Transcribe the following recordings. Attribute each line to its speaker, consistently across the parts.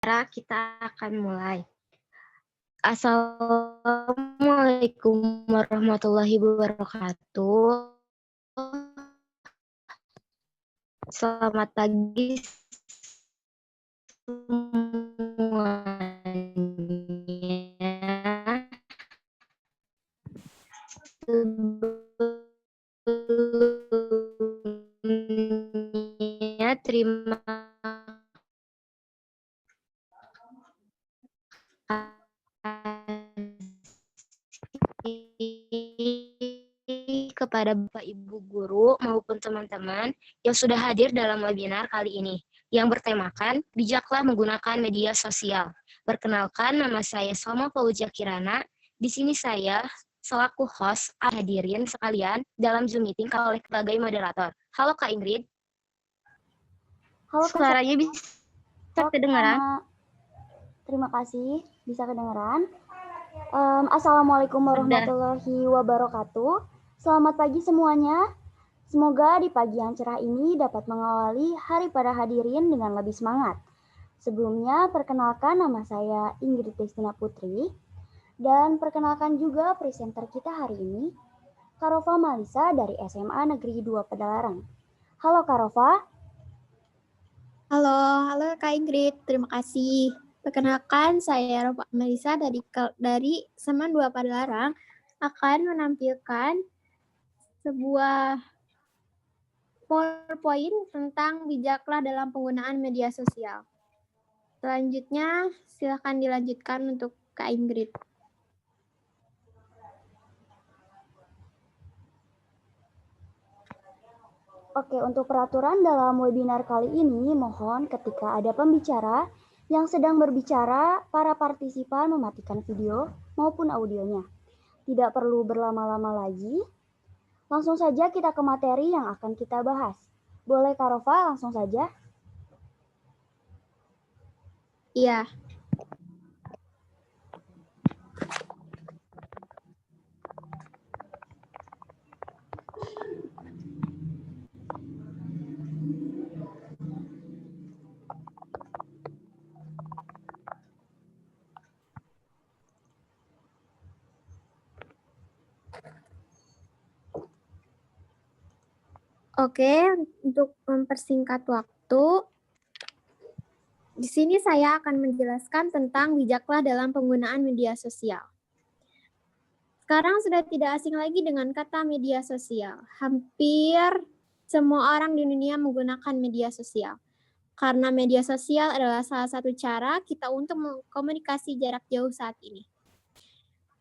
Speaker 1: Kita akan mulai. Assalamualaikum warahmatullahi wabarakatuh. Selamat pagi semuanya. Sebelumnya terima kasih kepada Bapak Ibu guru maupun teman-teman yang sudah hadir dalam webinar kali ini yang bertemakan bijaklah menggunakan media sosial. Perkenalkan, nama saya Soma Fauja Kirana. Di sini saya selaku host hadirin sekalian dalam Zoom meeting oleh sebagai moderator. Halo Kak Ingrid.
Speaker 2: Halo Kak.
Speaker 1: Suaranya bisa kedengaran?
Speaker 2: Terima kasih, bisa kedengaran. Assalamualaikum warahmatullahi wabarakatuh. Selamat pagi semuanya. Semoga di pagi yang cerah ini dapat mengawali hari para hadirin dengan lebih semangat. Sebelumnya, perkenalkan nama saya Ingrid Destina Putri. Dan perkenalkan juga presenter kita hari ini, Karofa Malisa dari SMA Negeri 2 Padalarang. Halo Karofa.
Speaker 3: Halo Kak Ingrid, terima kasih. Perkenalkan, saya Rofa Melisa dari SMA 2 Padalarang akan menampilkan sebuah PowerPoint tentang bijaklah dalam penggunaan media sosial. Selanjutnya, silakan dilanjutkan untuk Kak Ingrid.
Speaker 2: Oke, untuk peraturan dalam webinar kali ini, mohon ketika ada pembicara yang sedang berbicara, para partisipan mematikan video maupun audionya. Tidak perlu berlama-lama lagi. Langsung saja kita ke materi yang akan kita bahas. Boleh Kak Rofa langsung saja?
Speaker 3: Iya. Oke, untuk mempersingkat waktu, di sini saya akan menjelaskan tentang bijaklah dalam penggunaan media sosial. Sekarang sudah tidak asing lagi dengan kata media sosial. Hampir semua orang di dunia menggunakan media sosial. Karena media sosial adalah salah satu cara kita untuk mengkomunikasi jarak jauh saat ini.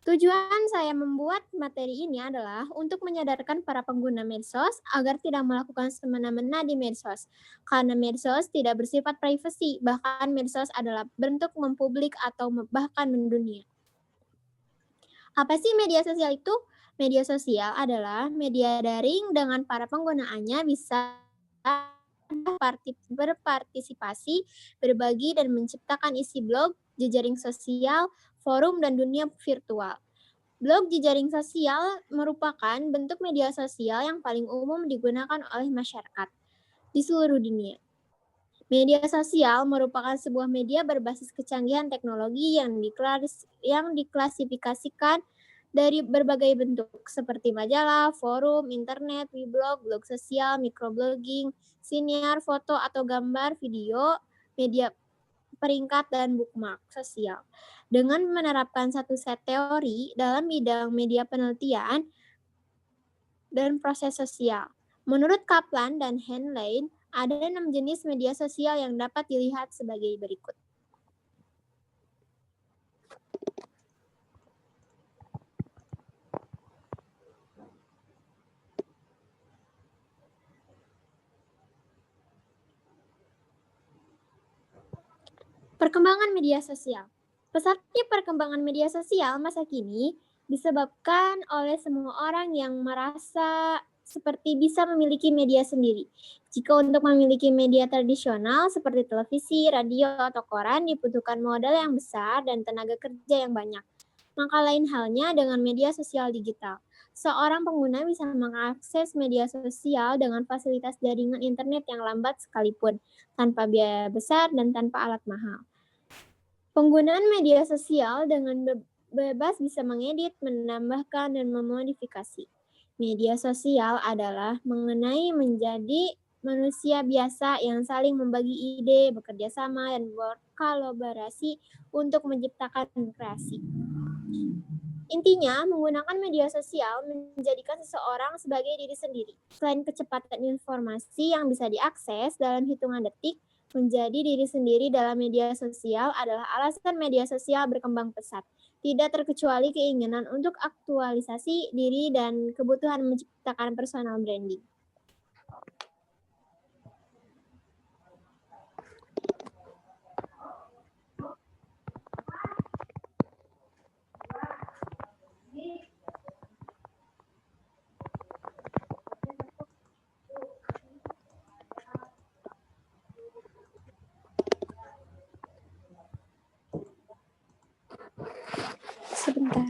Speaker 3: Tujuan saya membuat materi ini adalah untuk menyadarkan para pengguna medsos agar tidak melakukan semena-mena di medsos. Karena medsos tidak bersifat privasi, bahkan medsos adalah bentuk mempublik atau bahkan mendunia. Apa sih media sosial itu? Media sosial adalah media daring dengan para penggunaannya bisa berpartisipasi, berbagi, dan menciptakan isi blog, jejaring sosial, forum, dan dunia virtual. Blog jejaring sosial merupakan bentuk media sosial yang paling umum digunakan oleh masyarakat di seluruh dunia. Media sosial merupakan sebuah media berbasis kecanggihan teknologi yang diklasifikasikan dari berbagai bentuk seperti majalah, forum, internet, weblog, blog sosial, microblogging, siniar, foto atau gambar, video, media peringkat, dan bookmark sosial. Dengan menerapkan satu set teori dalam bidang media penelitian dan proses sosial. Menurut Kaplan dan Henlein, ada 6 jenis media sosial yang dapat dilihat sebagai berikut. Perkembangan media sosial. Pesatnya perkembangan media sosial masa kini disebabkan oleh semua orang yang merasa seperti bisa memiliki media sendiri. Jika untuk memiliki media tradisional seperti televisi, radio, atau koran dibutuhkan modal yang besar dan tenaga kerja yang banyak. Maka lain halnya dengan media sosial digital. Seorang pengguna bisa mengakses media sosial dengan fasilitas jaringan internet yang lambat sekalipun, tanpa biaya besar dan tanpa alat mahal. Penggunaan media sosial dengan bebas bisa mengedit, menambahkan, dan memodifikasi. Media sosial adalah mengenai menjadi manusia biasa yang saling membagi ide, bekerja sama, dan berkolaborasi untuk menciptakan kreasi. Intinya, menggunakan media sosial menjadikan seseorang sebagai diri sendiri. Selain kecepatan informasi yang bisa diakses dalam hitungan detik, menjadi diri sendiri dalam media sosial adalah alasan media sosial berkembang pesat. Tidak terkecuali keinginan untuk aktualisasi diri dan kebutuhan menciptakan personal branding. Sebentar.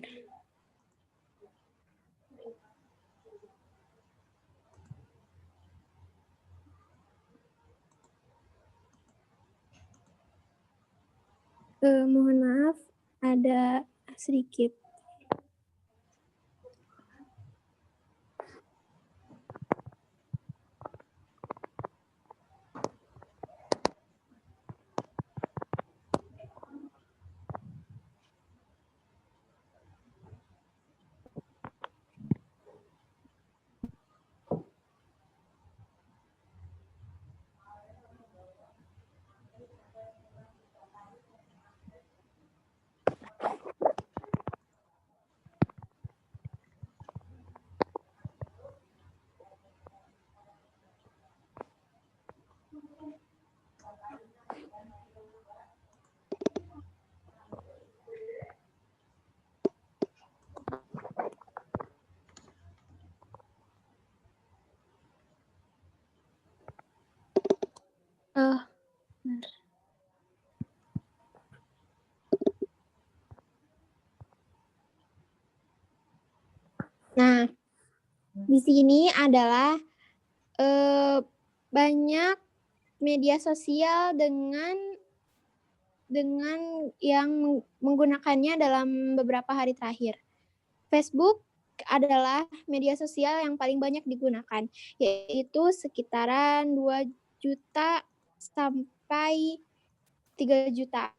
Speaker 3: Mohon maaf, ada sedikit. Nah, di sini adalah banyak media sosial dengan yang menggunakannya dalam beberapa hari terakhir. Facebook adalah media sosial yang paling banyak digunakan, yaitu sekitaran 2 juta sampai 3 juta.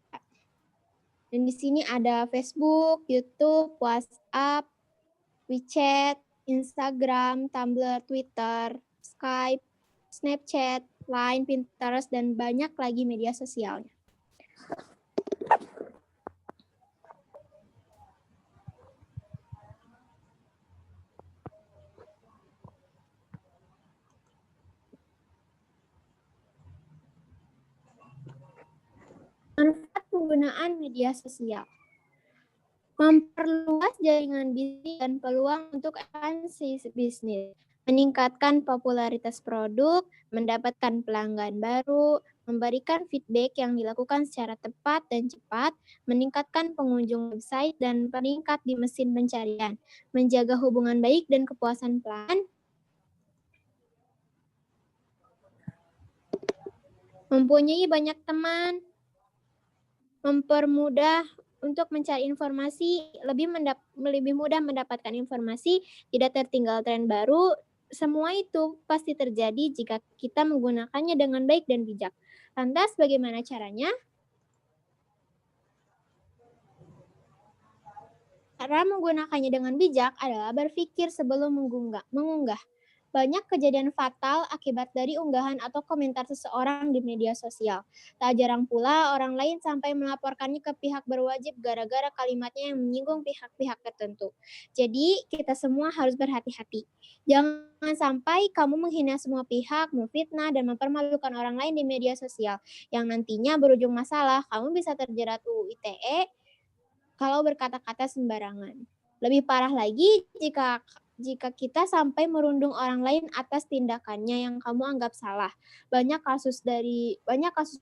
Speaker 3: Dan di sini ada Facebook, YouTube, WhatsApp, WeChat, Instagram, Tumblr, Twitter, Skype, Snapchat, Line, Pinterest, dan banyak lagi media sosialnya. Manfaat penggunaan media sosial. Memperluas jaringan bisnis dan peluang untuk ekspansi bisnis. Meningkatkan popularitas produk, mendapatkan pelanggan baru, memberikan feedback yang dilakukan secara tepat dan cepat, meningkatkan pengunjung website dan peningkat di mesin pencarian, menjaga hubungan baik dan kepuasan pelanggan, mempunyai banyak teman, mempermudah untuk mencari informasi, lebih mudah mendapatkan informasi, tidak tertinggal tren baru. Semua itu pasti terjadi jika kita menggunakannya dengan baik dan bijak. Lantas bagaimana caranya? Cara menggunakannya dengan bijak adalah berpikir sebelum mengunggah. Banyak kejadian fatal akibat dari unggahan atau komentar seseorang di media sosial. Tak jarang pula orang lain sampai melaporkannya ke pihak berwajib gara-gara kalimatnya yang menyinggung pihak-pihak tertentu. Jadi, kita semua harus berhati-hati. Jangan sampai kamu menghina semua pihak, memfitnah, dan mempermalukan orang lain di media sosial, yang nantinya berujung masalah, kamu bisa terjerat UU ITE kalau berkata-kata sembarangan. Lebih parah lagi jika kita sampai merundung orang lain atas tindakannya yang kamu anggap salah. Banyak kasus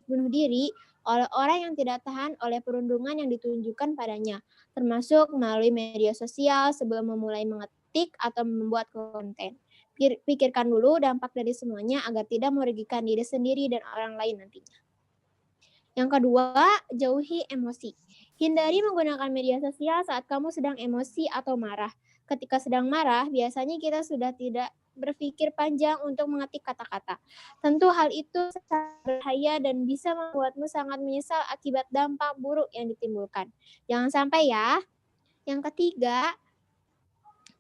Speaker 3: bunuh diri oleh orang yang tidak tahan oleh perundungan yang ditunjukkan padanya, termasuk melalui media sosial sebelum memulai mengetik atau membuat konten. Pikirkan dulu dampak dari semuanya agar tidak merugikan diri sendiri dan orang lain nantinya. Yang kedua, jauhi emosi. Hindari menggunakan media sosial saat kamu sedang emosi atau marah. Ketika sedang marah, biasanya kita sudah tidak berpikir panjang untuk mengetik kata-kata. Tentu hal itu sangat berbahaya dan bisa membuatmu sangat menyesal akibat dampak buruk yang ditimbulkan. Jangan sampai ya. Yang ketiga,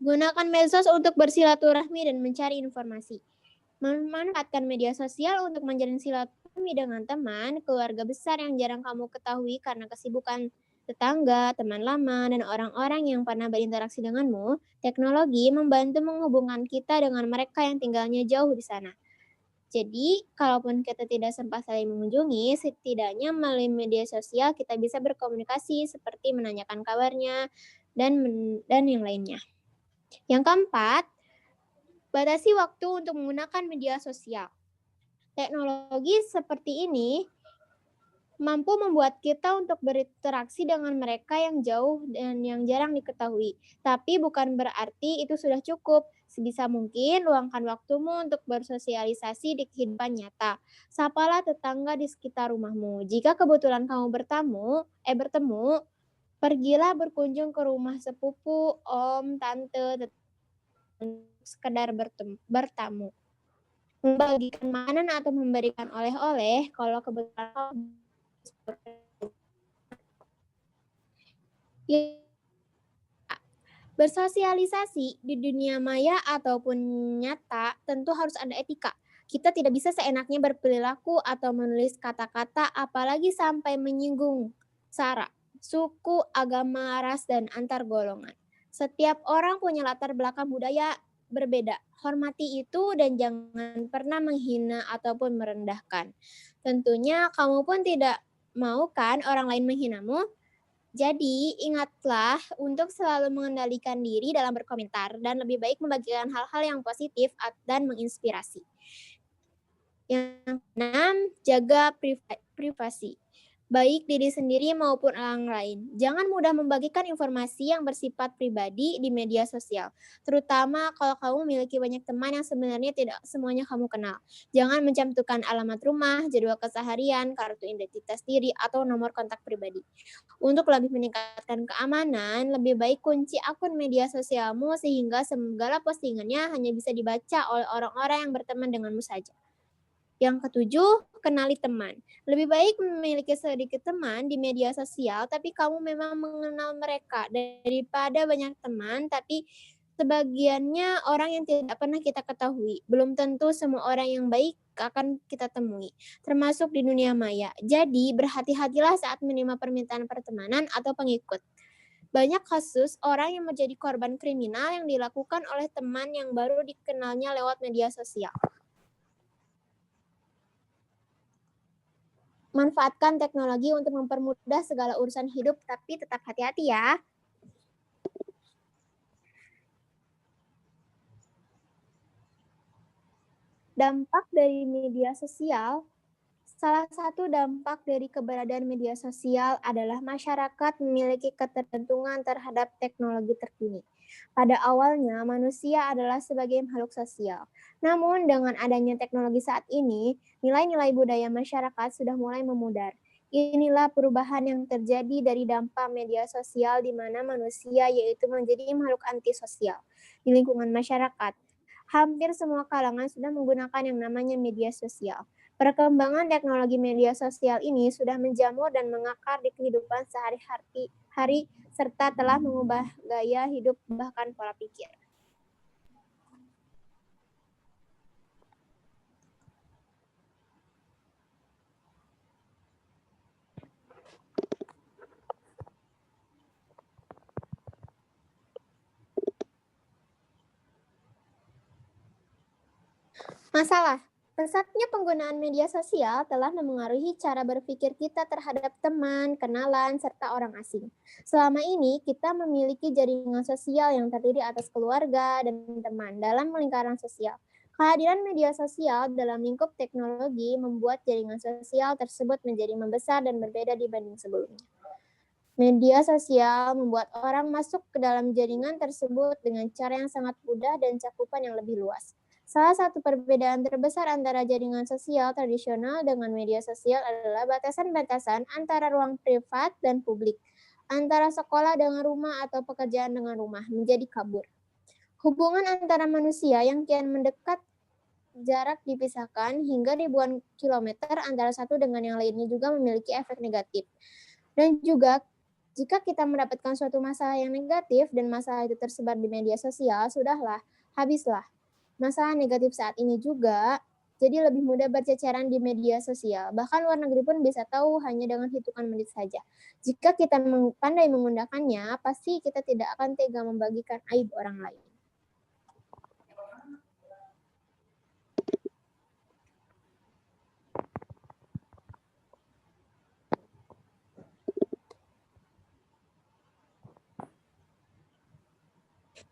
Speaker 3: gunakan medsos untuk bersilaturahmi dan mencari informasi. Memanfaatkan media sosial untuk menjalin silaturahmi dengan teman, keluarga besar yang jarang kamu ketahui karena kesibukan tetangga, teman lama, dan orang-orang yang pernah berinteraksi denganmu. Teknologi membantu menghubungkan kita dengan mereka yang tinggalnya jauh di sana. Jadi, kalaupun kita tidak sempat saling mengunjungi, setidaknya melalui media sosial kita bisa berkomunikasi seperti menanyakan kabarnya dan yang lainnya. Yang keempat, batasi waktu untuk menggunakan media sosial. Teknologi seperti ini mampu membuat kita untuk berinteraksi dengan mereka yang jauh dan yang jarang diketahui. Tapi bukan berarti itu sudah cukup. Sebisa mungkin luangkan waktumu untuk bersosialisasi di kehidupan nyata. Sapalah tetangga di sekitar rumahmu. Jika kebetulan kamu bertemu, pergilah berkunjung ke rumah sepupu, om, tante, sekedar bertamu. Membagikan makanan atau memberikan oleh-oleh kalau kebetulan bersosialisasi di dunia maya ataupun nyata tentu harus ada etika. Kita tidak bisa seenaknya berperilaku atau menulis kata-kata apalagi sampai menyinggung sara, suku, agama, ras, dan antar golongan. Setiap orang punya latar belakang budaya berbeda. Hormati itu dan jangan pernah menghina ataupun merendahkan. Tentunya kamu pun tidak mau kan orang lain menghinamu? Jadi, ingatlah untuk selalu mengendalikan diri dalam berkomentar dan lebih baik membagikan hal-hal yang positif dan menginspirasi. Yang keenam, jaga privasi, baik diri sendiri maupun orang lain. Jangan mudah membagikan informasi yang bersifat pribadi di media sosial, terutama kalau kamu memiliki banyak teman yang sebenarnya tidak semuanya kamu kenal. Jangan mencantumkan alamat rumah, jadwal keseharian, kartu identitas diri, atau nomor kontak pribadi. Untuk lebih meningkatkan keamanan, lebih baik kunci akun media sosialmu sehingga segala postingannya hanya bisa dibaca oleh orang-orang yang berteman denganmu saja. Yang ketujuh, kenali teman. Lebih baik memiliki sedikit teman di media sosial, tapi kamu memang mengenal mereka daripada banyak teman, tapi sebagiannya orang yang tidak pernah kita ketahui. Belum tentu semua orang yang baik akan kita temui, termasuk di dunia maya. Jadi, berhati-hatilah saat menerima permintaan pertemanan atau pengikut. Banyak kasus orang yang menjadi korban kriminal yang dilakukan oleh teman yang baru dikenalnya lewat media sosial. Manfaatkan teknologi untuk mempermudah segala urusan hidup, tapi tetap hati-hati ya. Dampak dari media sosial, salah satu dampak dari keberadaan media sosial adalah masyarakat memiliki ketergantungan terhadap teknologi terkini. Pada awalnya, manusia adalah sebagai makhluk sosial. Namun, dengan adanya teknologi saat ini, nilai-nilai budaya masyarakat sudah mulai memudar. Inilah perubahan yang terjadi dari dampak media sosial di mana manusia yaitu menjadi makhluk antisosial di lingkungan masyarakat. Hampir semua kalangan sudah menggunakan yang namanya media sosial. Perkembangan teknologi media sosial ini sudah menjamur dan mengakar di kehidupan sehari-hari serta telah mengubah gaya hidup bahkan pola pikir. Masalah. Pesatnya penggunaan media sosial telah memengaruhi cara berpikir kita terhadap teman, kenalan, serta orang asing. Selama ini, kita memiliki jaringan sosial yang terdiri atas keluarga dan teman dalam lingkaran sosial. Kehadiran media sosial dalam lingkup teknologi membuat jaringan sosial tersebut menjadi membesar dan berbeda dibanding sebelumnya. Media sosial membuat orang masuk ke dalam jaringan tersebut dengan cara yang sangat mudah dan cakupan yang lebih luas. Salah satu perbedaan terbesar antara jaringan sosial tradisional dengan media sosial adalah batasan-batasan antara ruang privat dan publik, antara sekolah dengan rumah atau pekerjaan dengan rumah, menjadi kabur. Hubungan antara manusia yang kian mendekat, jarak dipisahkan hingga ribuan kilometer antara satu dengan yang lainnya juga memiliki efek negatif. Dan juga jika kita mendapatkan suatu masalah yang negatif dan masalah itu tersebar di media sosial, sudahlah, habislah. Masalah negatif saat ini juga jadi lebih mudah berceceran di media sosial. Bahkan luar negeri pun bisa tahu hanya dengan hitungan menit saja. Jika kita pandai menggunakannya, pasti kita tidak akan tega membagikan aib orang lain.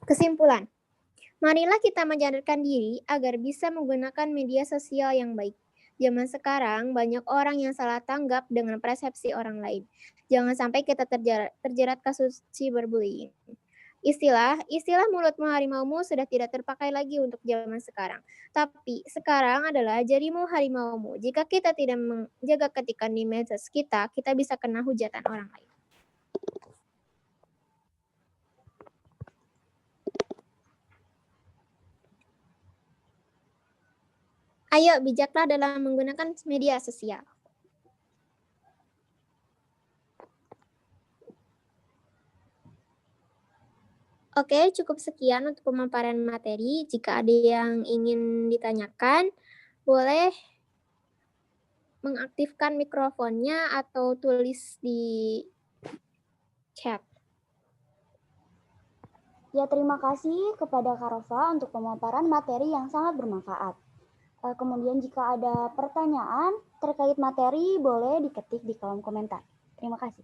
Speaker 3: Kesimpulan, marilah kita menyadarkan diri agar bisa menggunakan media sosial yang baik. Zaman sekarang banyak orang yang salah tanggap dengan persepsi orang lain. Jangan sampai kita terjerat kasus cyberbullying. Istilah mulutmu harimaumu sudah tidak terpakai lagi untuk zaman sekarang. Tapi sekarang adalah jarimu harimaumu. Jika kita tidak menjaga ketikan di medsos kita bisa kena hujatan orang lain. Ayo, bijaklah dalam menggunakan media sosial. Oke, cukup sekian untuk pemaparan materi. Jika ada yang ingin ditanyakan, boleh mengaktifkan mikrofonnya atau tulis di chat.
Speaker 2: Ya, terima kasih kepada Kak Rova untuk pemaparan materi yang sangat bermanfaat. Kemudian jika ada pertanyaan terkait materi, boleh diketik di kolom komentar. Terima kasih.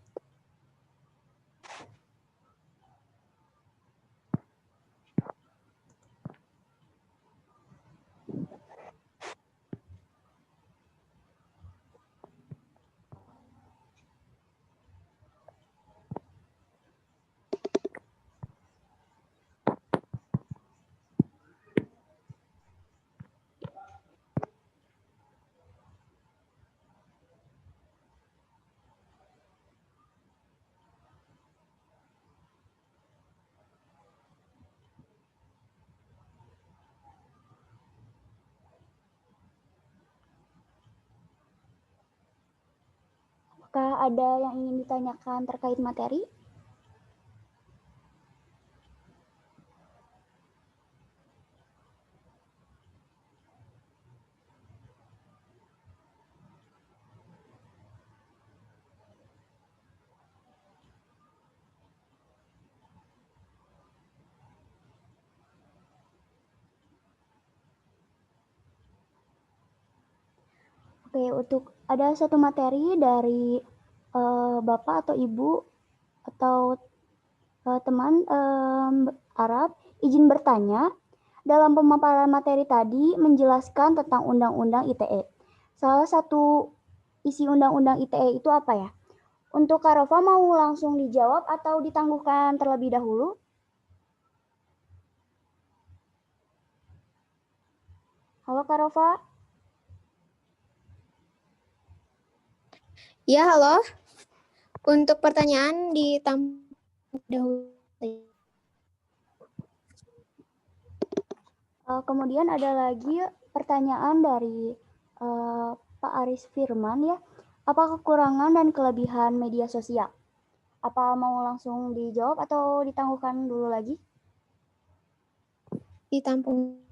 Speaker 2: Apakah ada yang ingin ditanyakan terkait materi? Oke, untuk ada satu materi dari Bapak atau Ibu atau teman Arab, izin bertanya, dalam pemaparan materi tadi menjelaskan tentang Undang-Undang ITE. Salah satu isi Undang-Undang ITE itu apa ya? Untuk Kak Rova mau langsung dijawab atau ditangguhkan terlebih dahulu? Halo Kak Rova?
Speaker 3: Ya, halo. Untuk pertanyaan ditampung dahulu.
Speaker 2: Kemudian ada lagi pertanyaan dari Pak Aris Firman ya. Apa kekurangan dan kelebihan media sosial? Apa mau langsung dijawab atau ditangguhkan dulu lagi?
Speaker 3: Ditampung.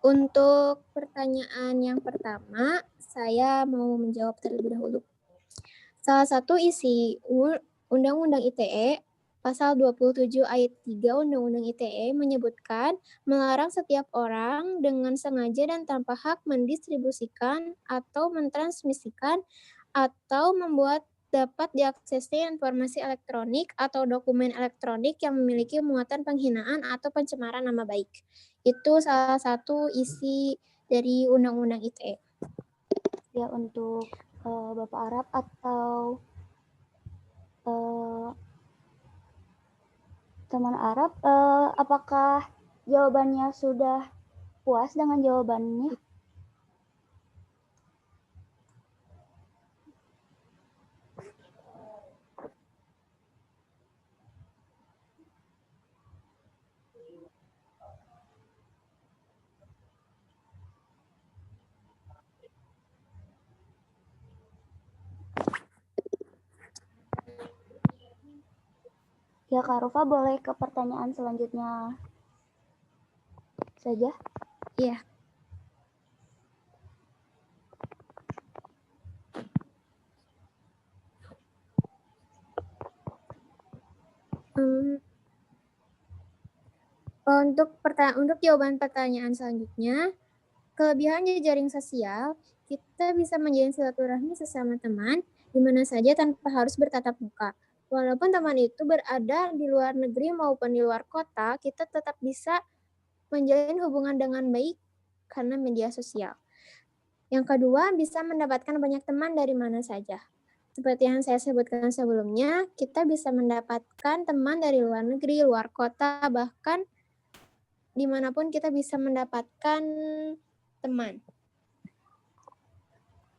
Speaker 3: Untuk pertanyaan yang pertama, saya mau menjawab terlebih dahulu. Salah satu isi Undang-Undang ITE, Pasal 27 ayat 3 Undang-Undang ITE menyebutkan melarang setiap orang dengan sengaja dan tanpa hak mendistribusikan atau mentransmisikan atau membuat dapat diaksesnya informasi elektronik atau dokumen elektronik yang memiliki muatan penghinaan atau pencemaran nama baik. Itu salah satu isi dari Undang-Undang ITE.
Speaker 2: Ya, untuk Bapak Arab atau teman Arab, apakah jawabannya sudah puas dengan jawabannya? Ya, Kak Rufa, boleh ke pertanyaan selanjutnya saja?
Speaker 3: Iya. Untuk jawaban pertanyaan selanjutnya, kelebihan jejaring sosial, kita bisa menjalin silaturahmi sesama teman di mana saja tanpa harus bertatap muka. Walaupun teman itu berada di luar negeri maupun di luar kota, kita tetap bisa menjalin hubungan dengan baik karena media sosial. Yang kedua, bisa mendapatkan banyak teman dari mana saja. Seperti yang saya sebutkan sebelumnya, kita bisa mendapatkan teman dari luar negeri, luar kota, bahkan dimanapun kita bisa mendapatkan teman.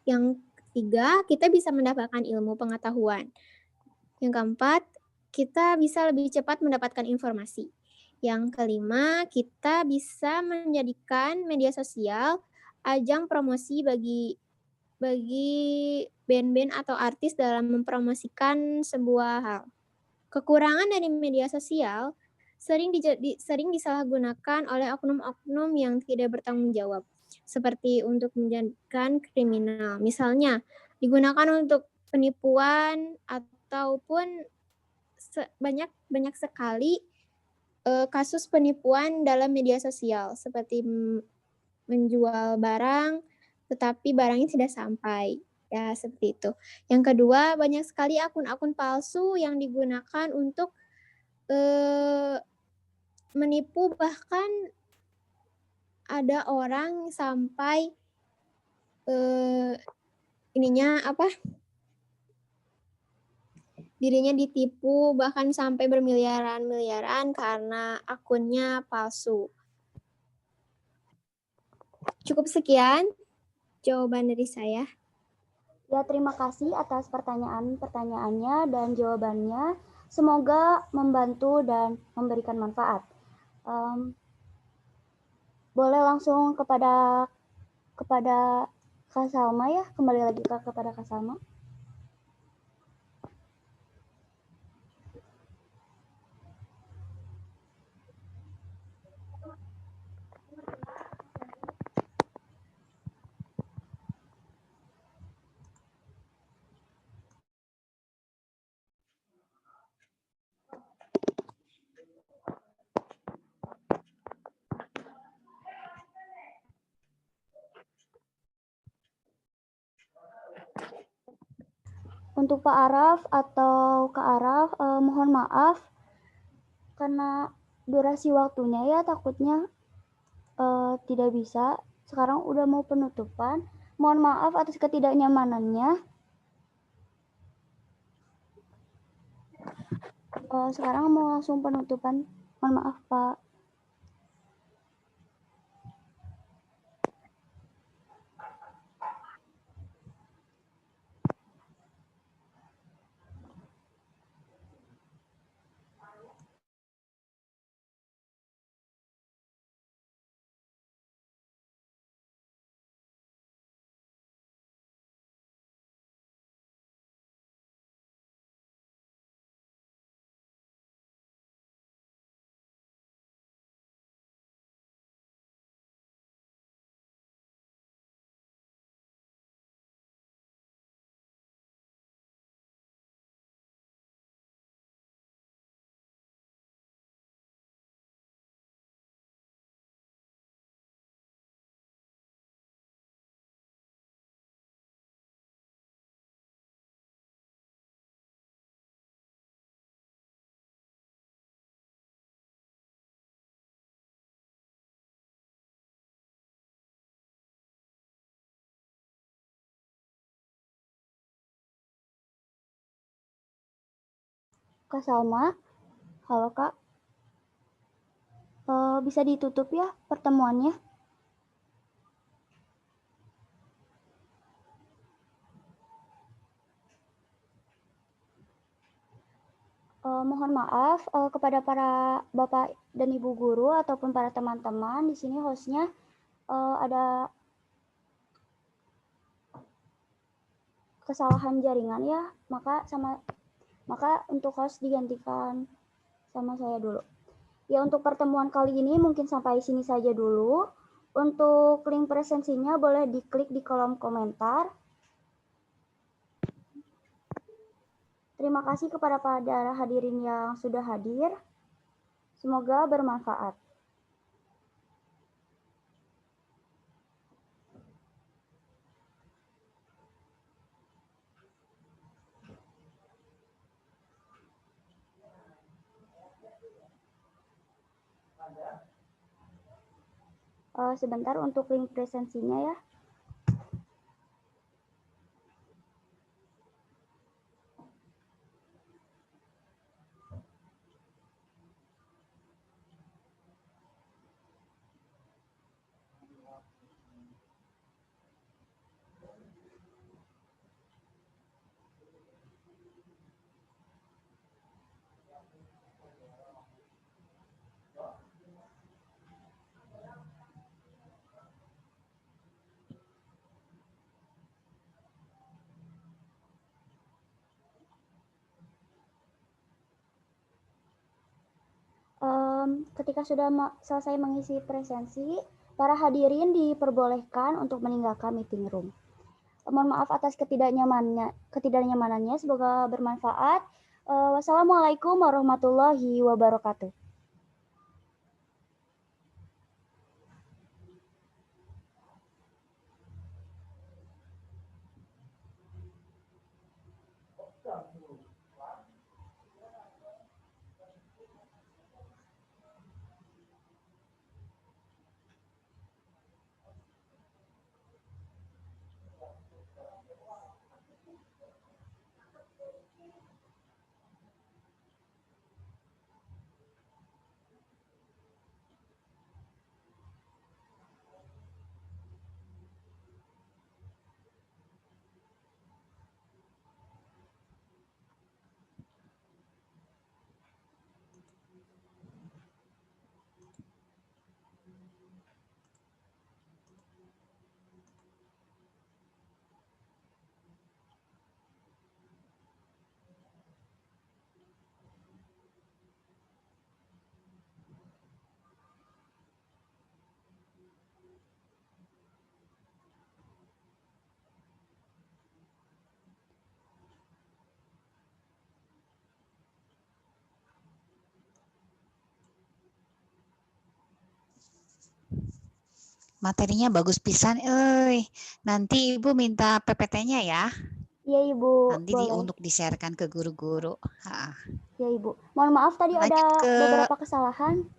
Speaker 3: Yang ketiga, kita bisa mendapatkan ilmu pengetahuan. Yang keempat, kita bisa lebih cepat mendapatkan informasi. Yang kelima, kita bisa menjadikan media sosial ajang promosi bagi band-band atau artis dalam mempromosikan sebuah hal. Kekurangan dari media sosial sering disalahgunakan oleh oknum-oknum yang tidak bertanggung jawab, seperti untuk menjadikan kriminal. Misalnya, digunakan untuk penipuan ataupun banyak sekali kasus penipuan dalam media sosial, seperti menjual barang, tetapi barangnya tidak sampai. Ya, seperti itu. Yang kedua, banyak sekali akun-akun palsu yang digunakan untuk menipu, bahkan ada orang sampai dirinya ditipu bahkan sampai bermiliaran-miliaran karena akunnya palsu. Cukup sekian jawaban dari saya.
Speaker 2: Ya, terima kasih atas pertanyaannya dan jawabannya. Semoga membantu dan memberikan manfaat. Boleh langsung kepada Kak Salma ya, kembali lagi kepada Kak Salma. Untuk Pak Araf atau Kak Araf, mohon maaf karena durasi waktunya ya takutnya tidak bisa. Sekarang udah mau penutupan. Mohon maaf atas ketidaknyamanannya. Sekarang mau langsung penutupan. Mohon maaf Pak. Kak Salma, halo Kak. Bisa ditutup ya pertemuannya? Mohon maaf kepada para Bapak dan Ibu guru ataupun para teman-teman. Di sini hostnya ada kesalahan jaringan ya, maka untuk host digantikan sama saya dulu. Ya, untuk pertemuan kali ini mungkin sampai sini saja dulu. Untuk link presensinya boleh diklik di kolom komentar. Terima kasih kepada para hadirin yang sudah hadir. Semoga bermanfaat. Sebentar untuk link presensinya ya. Ketika sudah selesai mengisi presensi, para hadirin diperbolehkan untuk meninggalkan meeting room. Mohon maaf atas ketidaknyamanannya, semoga bermanfaat. Wassalamualaikum warahmatullahi wabarakatuh.
Speaker 4: Materinya bagus pisan, nanti Ibu minta PPT-nya ya.
Speaker 2: Iya Ibu,
Speaker 4: nanti untuk di-sharekan ke guru-guru.
Speaker 2: Ya Ibu, mohon maaf tadi
Speaker 4: Lanjut
Speaker 2: ada beberapa kesalahan.